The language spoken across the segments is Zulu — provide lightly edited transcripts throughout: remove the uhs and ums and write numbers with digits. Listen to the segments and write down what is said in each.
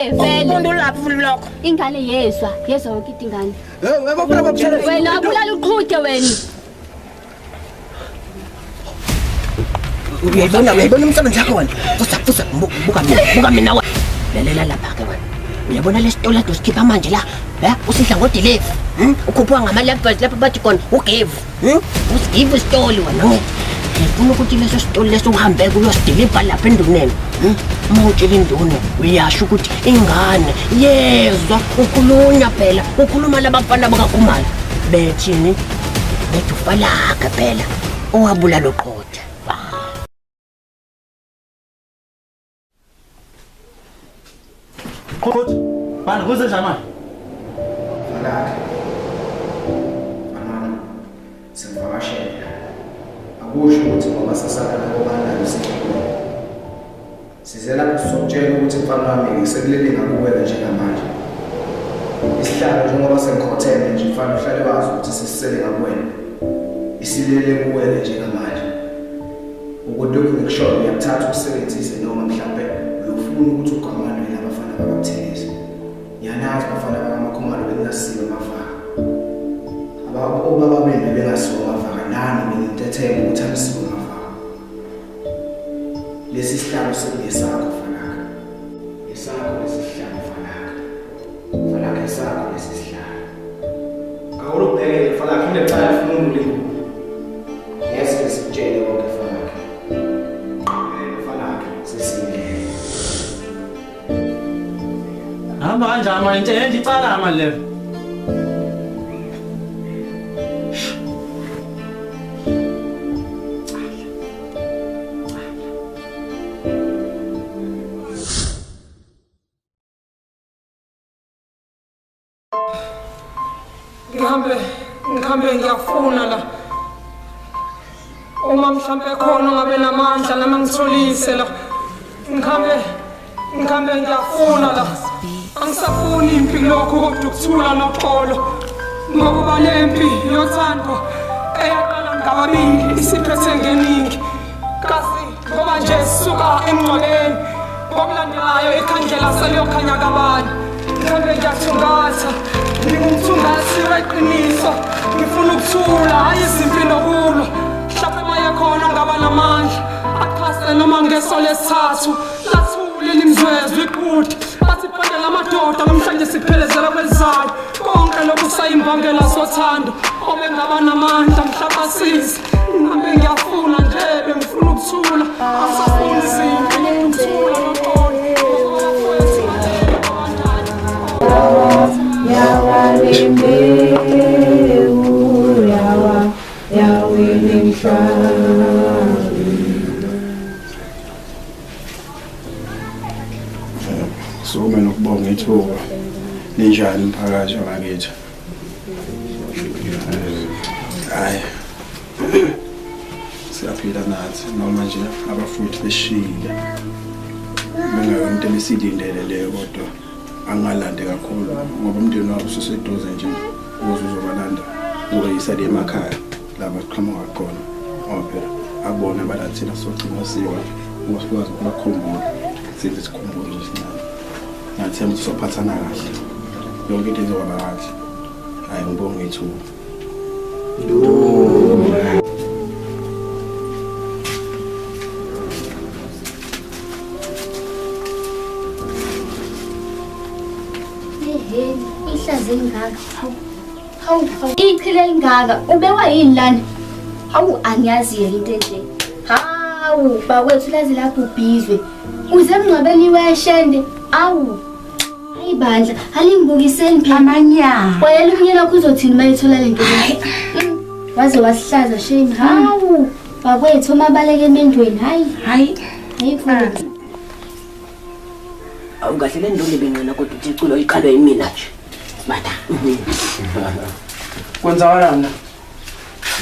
Umuntu lapho futhi lokho. Ingane yezwa yonke ingane. Ngeke babuthele. Wena abulala uqhude wena. Uyayibona umsebenzi wakho wena. Fusa buka mina wena. Lalela lapha ke wena. Uyabona lesitolo dosikhipha manje la. Usidla ngodelive. Ukhuphuka ngama-levels lapha bathi khona ugive. Usigive isitolo wena. Ngifuna ukuthi leso sitolo leso uhambe kuyosideliver lapha enduneni. Uma utshela induna uyasho ukuthi ingane yezwa ukhulunya phela ukhuluma labafana bakakhumalo bethini bethi ufalaka phela owabulala uqotha. Qotha bani kuze njani Falaka mama sivakashela akusho ukuthi ngoba sasala ngobana usikhona sizela kusokutshela ukuthi mfana wami sekulele ngakuwela njengamanje isihlalo njengoba sengikhothele nje mfana uhlale wazi ukuthi sisele ngakuwena isilele kuwela njengamanje ukuthi lokhu ngikushoyo ngiyakuthatha ukusebenzise noma mhlambe uyofuna ukuthi ugamane nabafana bakabuthelezi yanazi abafana bakamakhumalo bengasiwe amavaka obaba benu bengasiwe amavaka nani benintethele ukuthi amsiwe amavaka lesi sihlalo singesakho Falaka esakho lesihlalo Falaka esakho lesi sihlalo awulubhekele Falaka inecala lifunulo likhulu yesi sitshele konke Falaka sesingeke hamba kanjani manje nje icala manje level Ngihambe ngiyafuna la uma mhlambe khona ngabe namandla nami ngitholise la ngihambe ngiyafuna la angisafuni impi lokho kodwa ukuthula noxolo ngoba lempi yothando eyaqala ngababili isiphethe ngeningi kasi ngoba nje sisuka emngcwabeni ngokulandelayo ikhandlela seliyokhanya kabani ngihambe ngiyathungatha ngingumthungathi weqiniso ngifuna ukuthula hayi izimpi nokulwa mhlawumbe maye khona ngaba namandla aqhase noma ngeso lesithathu lathule limzwezwe iqhude bathi phela amadoda namhlanje siphelezela kwelizayo konke lokhu sayimbangela sothando obengaba namandla mhlawumbe asize ngihambe ngiyafuna nje bengifuna ukuthula asafuni izimpi ukuthula noxolo So mina ukubonga ithuba ninjani umphakathi wangakithi hayi siyaphila nathi noma nje abafuthi beshile bengayonto ebesilindele leyo kodwa angalande kakhulu ngoba umndeni wabo useseduze nje uzobalanda uzoyisa le emakhaya laba siqhamuka khona ngoba phela akubona balathina sogcina siwa usikwazi ukukhumbula sithi sikhumbule nje sincane nathemba sophathana kahle yonke into izoba kahle hayi ngibonga ithuba ihlaze ngaka hawu iqhile lingaka ubewa yini lana hawu angiyazi into nje hawu bakwethu lazi lapho ubhizwe uze emngcwabeni weshende awu ayibandla halingibukiseni phela amanyama wayela umnyela kuzothini mayithola lento waze wasihlaza shame hawu bakwethu mabaleke emendweni hayi mfowethu awungahle lendole bengena kodwa uthi iculo iqalwe yimina nje mata kwenzakalani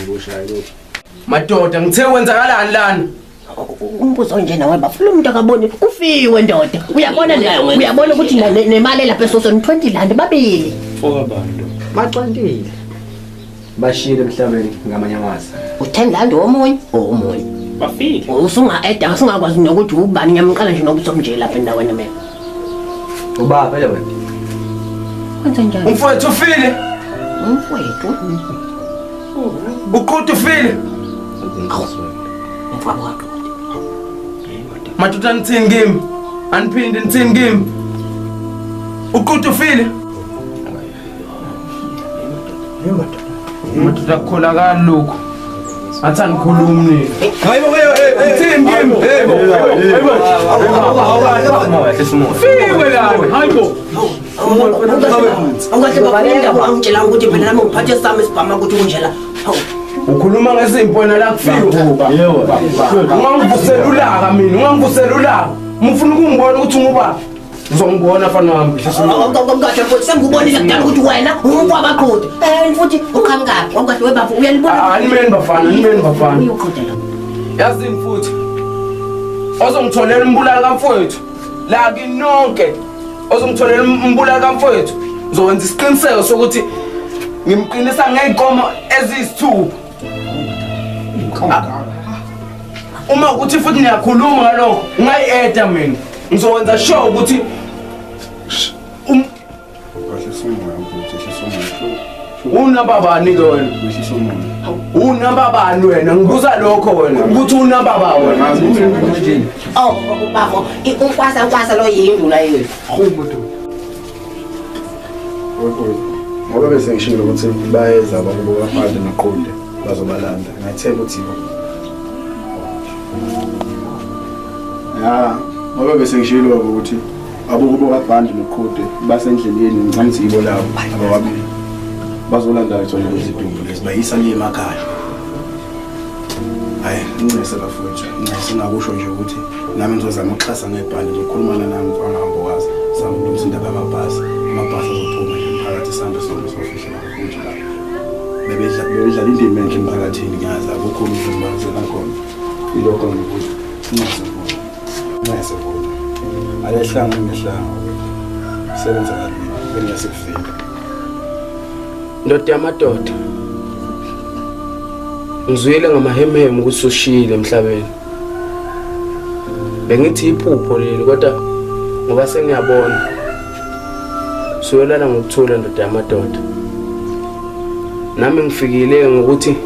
ngikushaya lokho madoda ngithe kwenzakalani lana umbuzo nje nawe bafuna umuntu akaboni kufiwe ndoda uyabona ukuthi nemali lapha esosoni 20 rand babili okabantu baxantile bashile emhlabeni ngamanyamaza u10 rand omunye bafike usungakwazi nokuthi ubani ngiyamqala nje nobusomnje lapha endaweni mina Ubaba phela wena. Kwenza njani? Umfowethu ufile. Umfowethu. Uqhutu ufile. Mfowethu wakho. Madoda nithini kimi? Aniphinde nithini kimi? Uqhutu ufile. Madoda akukholakali lokho. Athi anikhulumi nini? Hayibo nithini kimi? Fiwe la. Hayibo. Awukahle babalenda bangitshela ukuthi phela nami ngiphathe sami sibhama ukuthi kunjela. Hawu. Ukhuluma ngesimpo wena la kufiwe. Yebo. Ungangivuselulaka mina, ungangivuselulaka. Mufuna ukungibona ukuthi ungubaba. Ngizongibona afana wami. Awukahle futhi sengikubonile kudala ukuthi wena ungubaba qhude. Futhi ukhamkapi? Awukahle webafu uyalibona. Animeni bafana. Uyoqhudela. Yazini futhi. Ozongitholela umbulali kamfowethu. La kini nonke. Ozongitholela umbulali kamfowethu. Ngizokwenza isiqiniseko sokuthi ngimqinisa ngeyinkomo eziyisithupha. Uma ukuthi futhi niyakhuluma ngalokho, ungayi-eda mina. Ngizokwenza sure ukuthi unamba bani ke wena? Unamba bani wena? Ngibuza lokho wena. Ukuthi unamba ba wena? Bafo, ukwasa lo yinduna yini? Ngoba bese ngishilo ukuthi bayeza abantu bakaFade noQonde bazobalanda. Ngathemba ukuthi ngoba bese ngishilo ukuthi abukubo kaBhandi noQonde basendleleni ngicela ukuthi yibo labo abawabili bazolanda ithole izidumbu lezi bayisa le emakhaya. Hayi ngicela bafowethu ngisingakusho nje ukuthi nami ngizozama ukuxhasa ngeBhandi ngikhulumana nami kwangahambokazi samulumisa indaba yamabhasi azophuma phakathi sande sonke sofisha lapho la bebedla indima enhle emphakathini ngiyazi akukho umuntu ongazela khona ilokho ngikuthi ngiyasebenza alehlanga sebenza kalini bengiyase kufika ndoda yamadoda ngizwile ngamahemhemu ukuthi ushile emhlabeni bengithi iphupho leli kodwa ngoba sengiyabona suyolala ngokuthula ndoda yamadoda nami ngifikile ngokuthi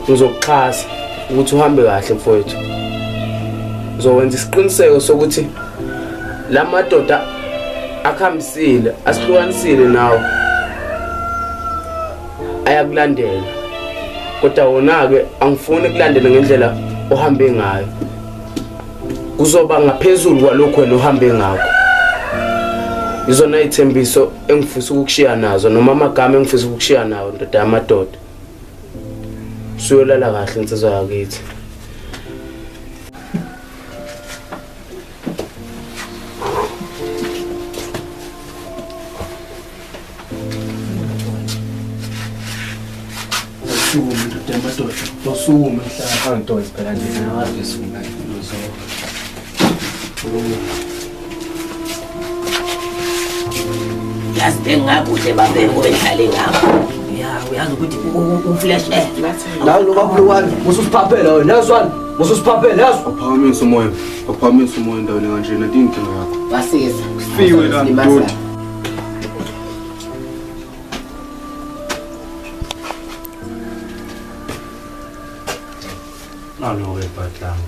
ngizokuxhasa ukuthi uhambe kahle mfowethu ngizokwenza isiqiniseko sokuthi la madoda akhambisile asihlukanisile nawo ayakulandela kodwa wona ke angifuni ukulandela ngendlela ohambe ngayo kuzoba ngaphezulu kwalokho wena uhambe ngakho izona ithembiso engifisa ukukushiya nazo noma amagama engifisa ukukushiya nawo ndoda yamadoda suyolala kahle insizwa yakithi Tosuma mhlawumbe ntonto phela nje nawazi isifuna ifuzo yazi bengakuhle babe ngoba enhlale ngapha uyazi ukuthi uflash la lokho wami mususiphaphela wena yazwani mususiphaphela yazwa uphakamisa umoya endaweni kanje nathi inkinga yakho basiza fiwe la ndoda Nalo webhatlang.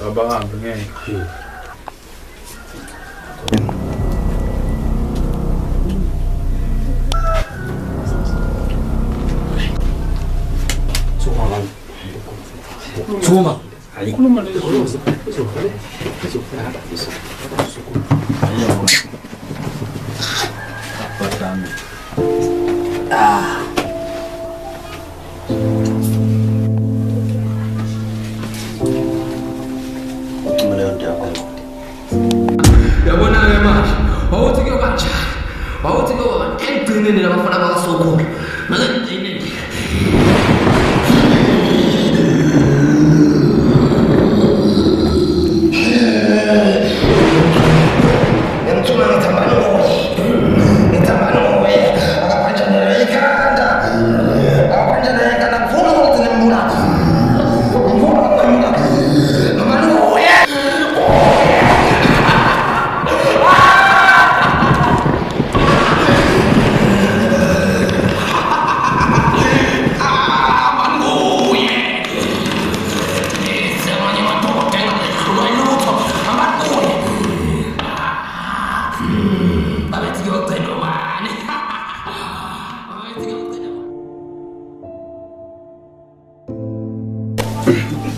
Abahambe ngeke. Tsuma. Khuluma lezo. Yabona-ke manje wawuthi kuyoba njani wawuthi kuyoba ekugcineni labafana bakaSokhulu ekugcineni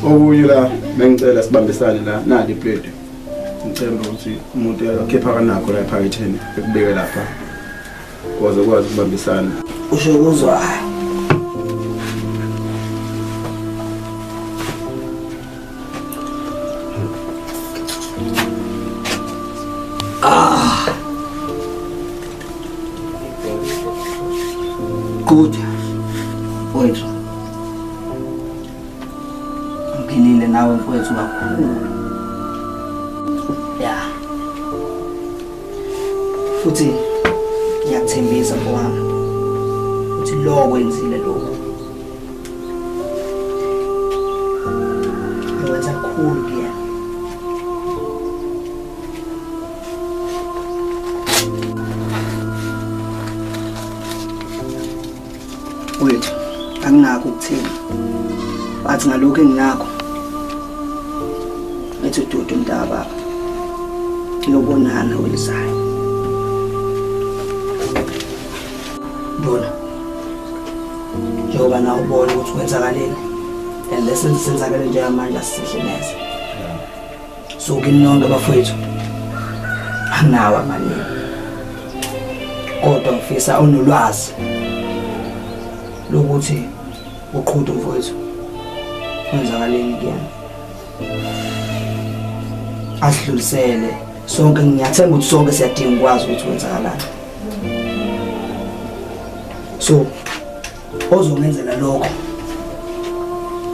okunye la bengicela sibambisane la nali plate ngicela ukuthi umuntu akhipha kanakho la ephaketheni ekubeke lapha kwaze kwazi ukubambisana usho kuzwa good wethu ngilile nawe mfowethu kakhulu ya futhi ngiyakuthembisa mfowami ukuthi lo kwenzile lokho wenza kakhulu kuyena wethu anginako ukuthini bathi ngalokho enginakho ethi uDudu Mdaba lobonana welisayo bona njengoba nawe ubona ukuthi kwenzakaleni and lessons senzakale njengamanje asihle neze so kinonke bafowethu anawa manje kodwa ngifisa unolwazi lokuthi uqhuthe mfowethu kwenzakaleni kuyena asidlulisele sonke ngiyathemba ukuthi sonke siyadinga ukwazi ukuthi kwenzakalani so ozongenzela lokho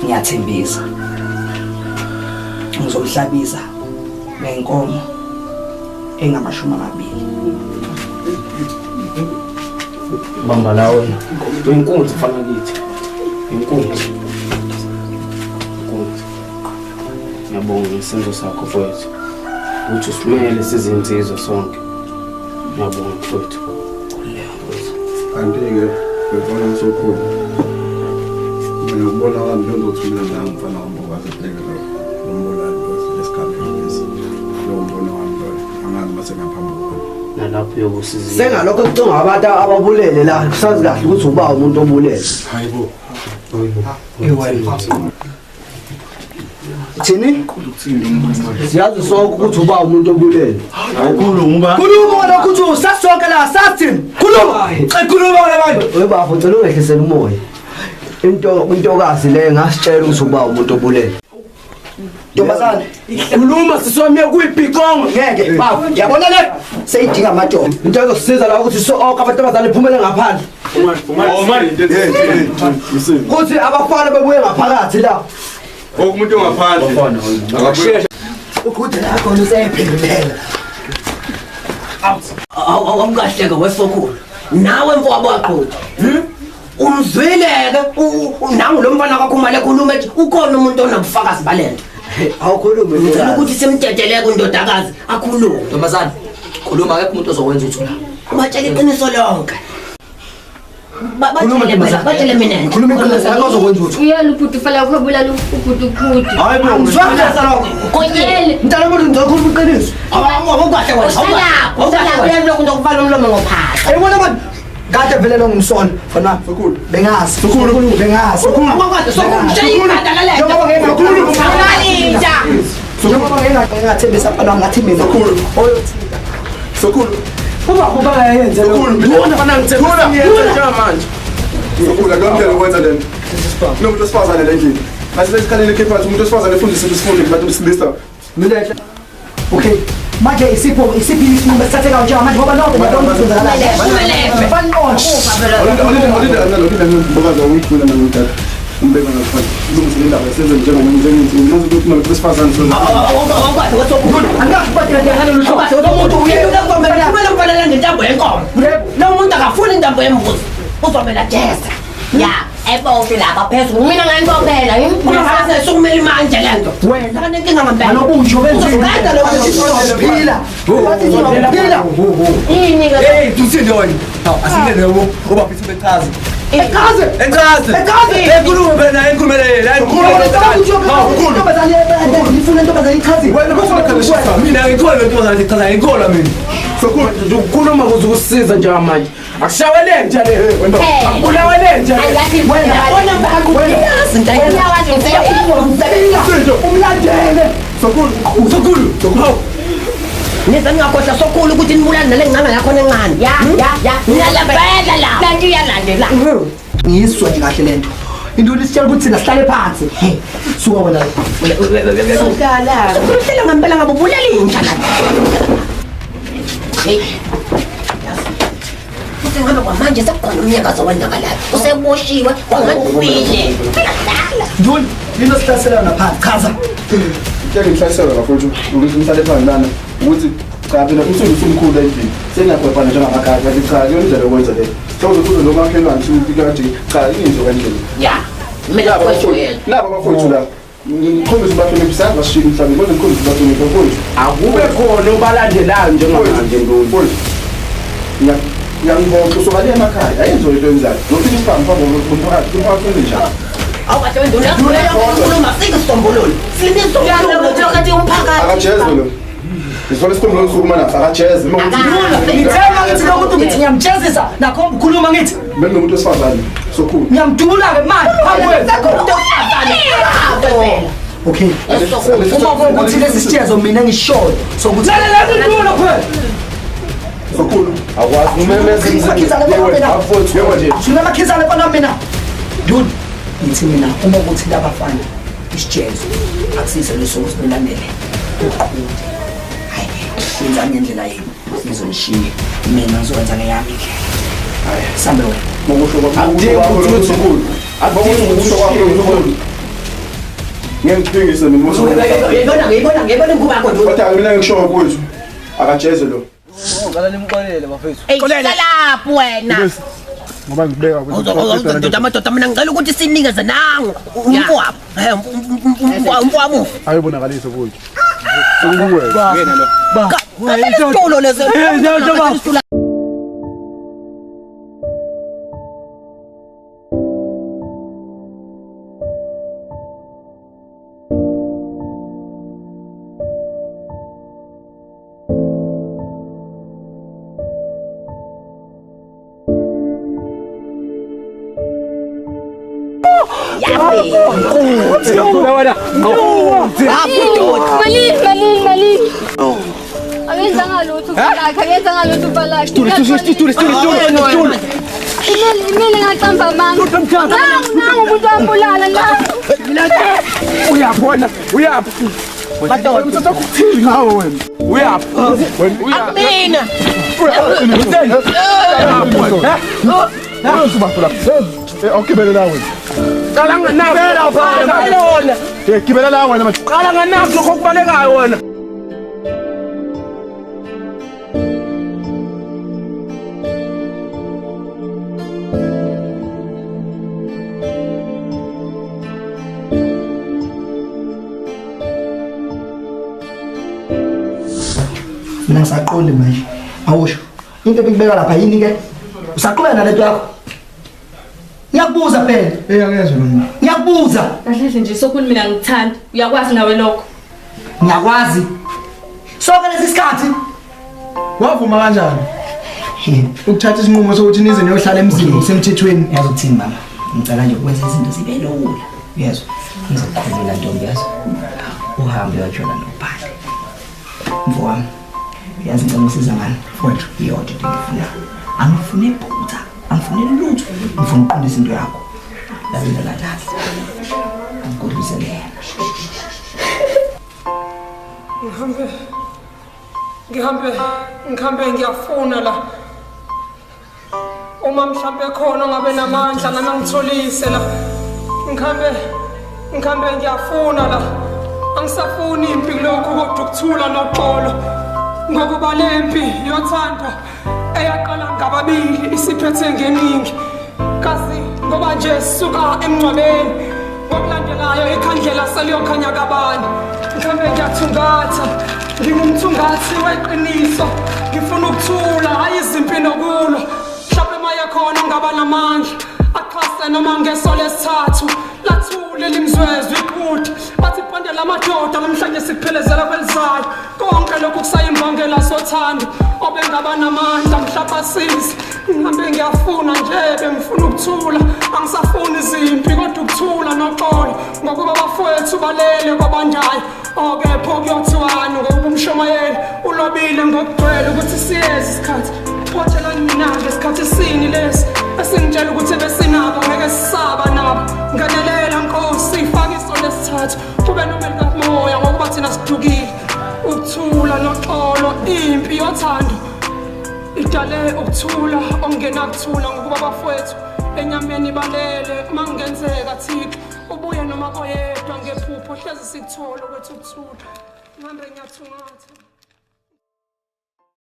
ngiyathembisa ngizomhlabisa ngenkomo engamashumi 2 bamba la wena inkunzi fana kithi inkunzi ngiyabonga isenzo sakho mfowethu ukuthi usimele sizinsizwa sonke ngiyabonga mfowethu kanti-ke befona ngisokhulu mina ngibona wami njengothumela la ngifana ngombokazi ehleke lo mbonani lesikhathi lesi lo mbono wami lo angazi mase ngaphambi nalapho yokusiza sengalokho kucinga abantu ababulele la kusazi kahle ukuthi uba umuntu obulele hayibo thini siyazi sonke ukuthi uba umuntu obulele ayikhuluma khuluma lokho ukuthi usasonke la sathini khuluma khuluma labantu webafo cela ungehlisela umoya intokazi le ngasitshela ukuthi uba umuntu obulele Ntombazane khuluma sisomye kuyibhikongo ngeke bafo yabona le seyidinga amadoda into ezosiza la ukuthi sonke abantombazane iphumele ngaphandle kuthi abafana bebuye ngaphakathi la okumuntu ongaphandle akashesha ukuthi la khona usephindelela awukahleke wesokhulu nawe mfowabo waqhutha umzwileke nangu lo mfana wakho manje ekhuluma ethi ukhona umuntu onobufakazi balento awukhulume ngicela ukuthi simdedeleke undodakazi akhulume Ntombazane khuluma akekho umuntu ozokwenza uthu la ubatshela iqiniso lonke batshele mina khuluma iqiniso akekho ozokwenza uthu uyela ubhuti fala ukhobula ubhuti ubhuti hayi bo ngizwakala lokho konye mntana umuntu ngizokhuluma iqiniso awukahle wena awukahle lokho ndokufala umlomo ngophahla ayibona abantu kade vele lo ngumsona fana sokhulu bengazi sokhulu bengazi awukwazi sokumshayikanda kalento njengoba ngingathembisa fana ngathi mina oyothinta sokhulu kuba yayenze Bona fana ngithembisa njengamanje sokhulu akamdela ukwenza lento nomuntu osifazane lendlini asilesikhalele ekhepha umuntu osifazane efundisa isifundo kubantu besilisa mina okay manje isiphi isinqumo esithatheka njengamanje ngoba nonke badonga senzakala fana mbokazi wakuyithula nangodatha umbeka ngaphandle ulungisile indaba esenze njengomuntu maze ukuthi umuntu besifazane awukwazi wesokhulu kumele ngentambo yenkomo lo muntu akafuni intambo yembuzi uzomela jeza ya ebonke lapha phezulu mina ngangibophela ngifase sokumele manje lento wena kanenkinga ngempela anobujo uzokwenza lokho phila phila yini ke hey tusindoni asingene wo oba phisa bechaza Echaze. Ekhulume phela enkumelele. Ntombazane ngifuna intombazane ichaze. Wena kufanele Mina ngikholwa ntombazane ichaza ngikholwa mina. Sokhulu Ukukhuluma kuze ukusiza njengamanje. Akushawele nje le wena. Akubulawele nje. Umlandele. Sokhulu. Niza ngakhohlwa sokhulu ukuthi nibulane nale ngcanga yakho encane. Ya. Ngiyalabela la. Kanti uyalandela. Ngiyiswa nje kahle lento. Into lisitshela ukuthi thina sihlale phansi. Suka wena. Sukala. Uhlele ngempela ngabe ubulala inja la. Hey. Kuthi ngabe kwamanje sekukhona umnyakazo wendakalayo. Useboshiwe kwangandubile. Nduni, into sihlasela naphansi. Chaza. Ngeke ngihlasela bafowethu ukuthi ngihlale phansi lana ukuthi cha phela umsebenzi usumkhulu endlini. Sengiyakhwephana njengamakhaya kanti cha kuyona lokwenza le. Sawuzokuza nomakhelwane sithi kanti cha inzo kanjani. Ya. Mina kwethulela. Laba bafowethu la. Ngikhombisa bahlonipha isandla sishilo mhlawumbe kodwa ngikhombisa bahlonipha mfowethu. Akube khona obalandelayo njengamanje Nduni. Mfowethu. Ngiyangibonga usokale emakhaya ayenzo into enzayo. Nokuthi isiphambi phambi komphakathi umphakathi njani. Awukade wenduna ukhuluma sikusombululo. Sinisombululo kathi umphakathi. Akajezwe lo. Isole isikhuluma sokukhuluma nafa akajezwe. Ngithema ngithi lokuthi ngithi ngiyamjezisa nakho ukukhuluma ngithi Mina nomuntu osifazane sokhulu. ngiyamdubula-ke manje phambi kwenu. Okay. Uma kuwukuthi lesi sitshezo mina ngishoyo sokuthi Sokhulu. Akwazi umemeza sunamakhizane kona mina Nduni ngithi mina uma kuthi labafana isitshezo akusise leso silandele uqhude hayi yenza ngendlela yenu sizonishiya mina ngizokwenza ngeyami indlela hayi sambe wena ngokusho kwakho sokhulu. Akudingi ukusho kwakho sokhulu. Ngiyakuphingisa mina ngiyibona inkuba yakho Nduni. kodwa mina ngisho kwethu akajezwe lo. ngala nimxolele bafethu Lapho wena. Ngoba ngibeka Ndoda amadoda mina ngicela ukuthi sinikeze nangu umfowabo. Umfowabo. ayibonakalise kwethu. Sokuwe. yena lo Isitulo lezo. Malini. Akenzanga lutho ubalakhe. Imeli ngaqamba amanga. Nangu umuntu wambulala la. Uyabona. Madoda. Umthathakuthini ngawe wena. Mina. Awugibele la wena. Qala nganabo. Gibela la wena manje. Qala nganabo lokho kubalekayo wena. mina ngisaqonde manje awusho into ebikubeka lapha yini ke usaqhubeka nalento yakho ngiyakubuza phela Angezwe lo. ngiyakubuza Kahle nje sokhulu mina ngithanda. Uyakwazi nawe lokho. ngiyakwazi sonke lesi sikhathi Wavuma kanjani? Ukuthatha isinqumo sokuthi nize niyohlala emzini semthethweni. yazi ukuthini mama ngicela nje ukwenza izinto zibe lula yezwa ngizokukhulula ntombi yazo uhambe uyajona nobhale mfowami yazi ngicela usiza ngani mfowethu iyodwa into engifuna angifune iphutha angifune lutho ngifuna uqondisa into yakho yazi into lakahle angikudlisele yena Ngihambe ngiyafuna la. Uma mhlambe khona ngabe namandla nami ngitholise la. Ngikhambe ngiyafuna la. Angisafuni impi lokho kodwa ukuthula noxolo. Ngokuba lempi yothando eyaqala ngababili isiphethe ngeningi. Kasi ngoba nje sisuka emncwabeni ngokulandelayo ikhandlela seliyokhanya kabani. Ngikhambe ngiyathungatha ngingumthungathi weqiniso ngifuna ukuthula hayi izimpi nokulo mhlawumbe maye khona ngaba namandla noma ngeso lesithathu lathule limzwezwe ikude bathi ibhandela amadoda namhlanje sikuphelezela kwelizayo konke lokhu kusayimbangela sothando obengaba namandla mhlapasizi ngihambe ngiyafuna nje bengifuna ukuthula angisafuni izimpi kodwa ukuthula noxolo ngokuba bafowethu balele kwabanjayo okepho kuyothiwani ngokuba umshomayeli ulobile ngokugcwele ukuthi siyeze isikhathi phothelani mina-ke isikhathi sini lesi esingitshela ukuthi besinabo ngeke sisaba nabo ngenelela nkosi ifakiso lesithathu kube nomeli kamoya ngokuba thina sidukile ukuthula noxolo impi yothando idale ukuthula ongenakuthula ngokuba bafowethu enyameni balele mangenzeka Thixo ubuye noma oyedwa ngephupho hlezi sikuthola kwethu ukuthula ngihambe ngiyathungatha